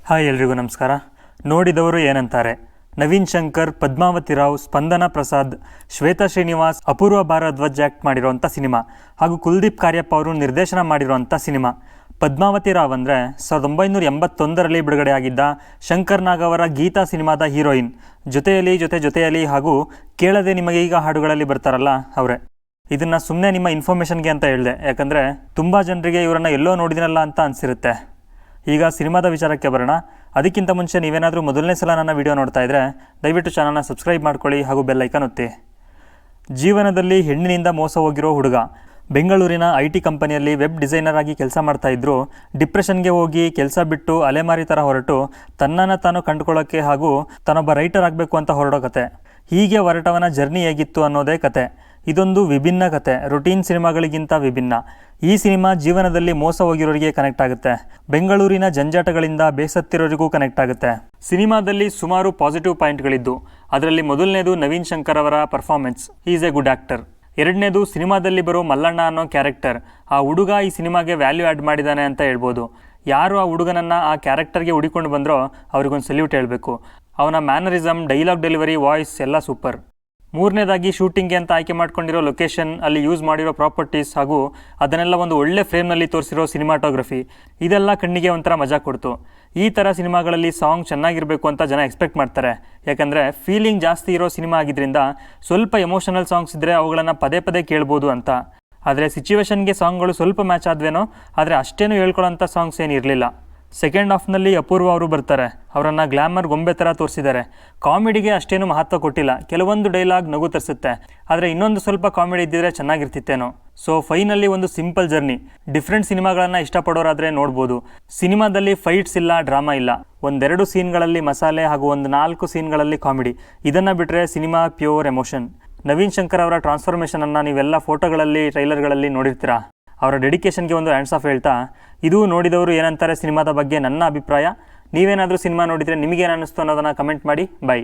Hi ಎಲ್ರಿಗೂ ನಮಸ್ಕಾರ. ನೋಡಿದವರು ಏನಂತಾರೆ, ನವೀನ್ ಶಂಕರ್, ಪದ್ಮಾವತಿ ರಾವ್, ಸ್ಪಂದನಾ ಪ್ರಸಾದ್, ಶ್ವೇತಾ ಶ್ರೀನಿವಾಸ್, ಅಪೂರ್ವ ಭಾರದ್ವಾಜ್ ಆ್ಯಕ್ಟ್ ಮಾಡಿರೋಂಥ ಸಿನಿಮಾ ಹಾಗೂ ಕುಲ್ದೀಪ್ ಕಾರ್ಯಪ್ಪ ಅವರು ನಿರ್ದೇಶನ ಮಾಡಿರೋಂಥ ಸಿನಿಮಾ. ಪದ್ಮಾವತಿ ರಾವ್ ಅಂದರೆ 1981ರಲ್ಲಿ ಬಿಡುಗಡೆಯಾಗಿದ್ದ ಶಂಕರ್ ನಾಗ್ ಅವರ ಗೀತಾ ಸಿನಿಮಾದ ಹೀರೋಯಿನ್. ಜೊತೆಯಲ್ಲಿ ಹಾಗೂ ಕೇಳದೆ ನಿಮಗೆ ಈಗ ಹಾಡುಗಳಲ್ಲಿ ಬರ್ತಾರಲ್ಲ ಅವರೇ. ಇದನ್ನು ಸುಮ್ಮನೆ ನಿಮ್ಮ ಇನ್ಫಾರ್ಮೇಷನ್ಗೆ ಅಂತ ಹೇಳಿದೆ, ಯಾಕಂದರೆ ತುಂಬ ಜನರಿಗೆ ಇವರನ್ನು ಎಲ್ಲೋ ನೋಡಿದಿನಲ್ಲ ಅಂತ ಅನಿಸಿರುತ್ತೆ. ಈಗ ಸಿನಿಮಾದ ವಿಚಾರಕ್ಕೆ ಬರೋಣ. ಅದಕ್ಕಿಂತ ಮುಂಚೆ ನೀವೇನಾದರೂ ಮೊದಲನೇ ಸಲ ನನ್ನ ವಿಡಿಯೋ ನೋಡ್ತಾ ಇದ್ದರೆ ದಯವಿಟ್ಟು ಚಾನಲ್ನ ಸಬ್ಸ್ಕ್ರೈಬ್ ಮಾಡ್ಕೊಳ್ಳಿ ಹಾಗೂ ಬೆಲ್ ಐಕಾನ್ ಒತ್ತಿ. ಜೀವನದಲ್ಲಿ ಹೆಣ್ಣಿನಿಂದ ಮೋಸ ಹೋಗಿರೋ ಹುಡುಗ ಬೆಂಗಳೂರಿನ IT ಕಂಪನಿಯಲ್ಲಿ ವೆಬ್ ಡಿಸೈನರ್ ಆಗಿ ಕೆಲಸ ಮಾಡ್ತಾಯಿದ್ರು. ಡಿಪ್ರೆಷನ್ಗೆ ಹೋಗಿ ಕೆಲಸ ಬಿಟ್ಟು ಅಲೆಮಾರಿ ಥರ ಹೊರಟು ತನ್ನನ್ನು ತಾನು ಕಂಡುಕೊಳ್ಳೋಕ್ಕೆ ಹಾಗೂ ತಾನೊಬ್ಬ ರೈಟರ್ ಆಗಬೇಕು ಅಂತ ಹೊರಡೋ ಕತೆ. ಹೀಗೆ ಹೊರಟವನ ಜರ್ನಿ ಹೇಗಿತ್ತು ಅನ್ನೋದೇ ಕತೆ. ಇದೊಂದು ವಿಭಿನ್ನ ಕತೆ, ರುಟೀನ್ ಸಿನಿಮಾಗಳಿಗಿಂತ ವಿಭಿನ್ನ. ಈ ಸಿನಿಮಾ ಜೀವನದಲ್ಲಿ ಮೋಸ ಹೋಗಿರೋರಿಗೆ ಕನೆಕ್ಟ್ ಆಗುತ್ತೆ, ಬೆಂಗಳೂರಿನ ಜಂಜಾಟಗಳಿಂದ ಬೇಸತ್ತಿರೋರಿಗೂ ಕನೆಕ್ಟ್ ಆಗುತ್ತೆ. ಸಿನಿಮಾದಲ್ಲಿ ಸುಮಾರು ಪಾಸಿಟಿವ್ ಪಾಯಿಂಟ್ಗಳಿದ್ದು, ಅದರಲ್ಲಿ ಮೊದಲನೇದು ನವೀನ್ ಶಂಕರ್ ಅವರ performance. Is A good actor. ಎರಡನೇದು ಸಿನಿಮಾದಲ್ಲಿ ಬರೋ ಮಲ್ಲಣ್ಣ ಅನ್ನೋ ಕ್ಯಾರೆಕ್ಟರ್. ಆ ಹುಡುಗ ಈ ಸಿನಿಮಾಗೆ ವ್ಯಾಲ್ಯೂ ಆ್ಯಡ್ ಮಾಡಿದ್ದಾನೆ ಅಂತ ಹೇಳ್ಬೋದು. ಯಾರು ಆ ಹುಡುಗನನ್ನು ಆ ಕ್ಯಾರೆಕ್ಟರ್ಗೆ ಹುಡಿಕೊಂಡು ಬಂದರೋ ಅವ್ರಿಗೊಂದು ಸಲ್ಯೂಟ್ ಹೇಳಬೇಕು. ಅವನ ಮ್ಯಾನರಿಸಮ್, ಡೈಲಾಗ್ ಡೆಲಿವರಿ, ವಾಯ್ಸ್ ಎಲ್ಲ ಸೂಪರ್. ಮೂರನೇದಾಗಿ ಶೂಟಿಂಗ್ಗೆ ಅಂತ ಆಯ್ಕೆ ಮಾಡ್ಕೊಂಡಿರೋ ಲೊಕೇಶನ್, ಅಲ್ಲಿ ಯೂಸ್ ಮಾಡಿರೋ ಪ್ರಾಪರ್ಟೀಸ್ ಹಾಗೂ ಅದನ್ನೆಲ್ಲ ಒಂದು ಒಳ್ಳೆ ಫ್ರೇಮ್ನಲ್ಲಿ ತೋರಿಸಿರೋ ಸಿನಿಮಾಟೋಗ್ರಫಿ, ಇದೆಲ್ಲ ಕಣ್ಣಿಗೆ ಒಂಥರ ಮಜಾ ಕೊಡ್ತು. ಈ ಥರ ಸಿನಿಮಾಗಳಲ್ಲಿ ಸಾಂಗ್ ಚೆನ್ನಾಗಿರಬೇಕು ಅಂತ ಜನ ಎಕ್ಸ್ಪೆಕ್ಟ್ ಮಾಡ್ತಾರೆ, ಯಾಕಂದರೆ ಫೀಲಿಂಗ್ ಜಾಸ್ತಿ ಇರೋ ಸಿನಿಮಾ ಆಗಿದ್ದರಿಂದ ಸ್ವಲ್ಪ ಎಮೋಷನಲ್ ಸಾಂಗ್ಸ್ ಇದ್ದರೆ ಅವುಗಳನ್ನು ಪದೇ ಪದೇ ಕೇಳ್ಬೋದು ಅಂತ. ಆದರೆ ಸಿಚುವೇಶನ್ಗೆ ಸಾಂಗ್ಗಳು ಸ್ವಲ್ಪ ಮ್ಯಾಚ್ ಆದ್ವೇನೋ, ಆದರೆ ಅಷ್ಟೇನು ಹೇಳ್ಕೊಳ್ಳೋಂಥ ಸಾಂಗ್ಸ್ ಏನು ಇರಲಿಲ್ಲ. ಸೆಕೆಂಡ್ ಹಾಫ್ನಲ್ಲಿ ಅಪೂರ್ವ ಅವರು ಬರ್ತಾರೆ. ಅವರನ್ನು ಗ್ಲಾಮರ್ ಗೊಂಬೆ ಥರ ತೋರಿಸಿದ್ದಾರೆ. ಕಾಮಿಡಿಗೆ ಅಷ್ಟೇನು ಮಹತ್ವ ಕೊಟ್ಟಿಲ್ಲ. ಕೆಲವೊಂದು ಡೈಲಾಗ್ ನಗು ತರಿಸುತ್ತೆ, ಆದರೆ ಇನ್ನೊಂದು ಸ್ವಲ್ಪ ಕಾಮಿಡಿ ಇದ್ದಿದ್ರೆ ಚೆನ್ನಾಗಿರ್ತಿತ್ತೇನೋ. ಸೊ ಫೈನಲ್ಲಿ ಒಂದು ಸಿಂಪಲ್ ಜರ್ನಿ. ಡಿಫ್ರೆಂಟ್ ಸಿನಿಮಾಗಳನ್ನು ಇಷ್ಟಪಡೋರಾದರೆ ನೋಡ್ಬೋದು. ಸಿನಿಮಾದಲ್ಲಿ ಫೈಟ್ಸ್ ಇಲ್ಲ, ಡ್ರಾಮಾ ಇಲ್ಲ. ಒಂದೆರಡು ಸೀನ್ಗಳಲ್ಲಿ ಮಸಾಲೆ ಹಾಗೂ 1-4 ಸೀನ್ಗಳಲ್ಲಿ ಕಾಮಿಡಿ. ಇದನ್ನು ಬಿಟ್ಟರೆ cinema pure emotion. Naveen Shankar ಅವರ ಟ್ರಾನ್ಸ್ಫಾರ್ಮೇಷನನ್ನು ನೀವೆಲ್ಲ ಫೋಟೋಗಳಲ್ಲಿ, ಟ್ರೈಲರ್ಗಳಲ್ಲಿ ನೋಡಿರ್ತೀರಾ. ಅವರ ಡೆಡಿಕೇಶನ್ಗೆ ಒಂದು ಹ್ಯಾಂಡ್ಸ್ ಆಫ್ ಹೇಳ್ತಾ, ಇದು ನೋಡಿದವರು ಏನಂತಾರೆ ಸಿನಿಮಾದ ಬಗ್ಗೆ ನನ್ನ ಅಭಿಪ್ರಾಯ. ನೀವೇನಾದರೂ ಸಿನಿಮಾ ನೋಡಿದರೆ ನಿಮಗೇನು ಅನ್ನಿಸ್ತು ಅನ್ನೋದನ್ನು ಕಮೆಂಟ್ ಮಾಡಿ. ಬೈ.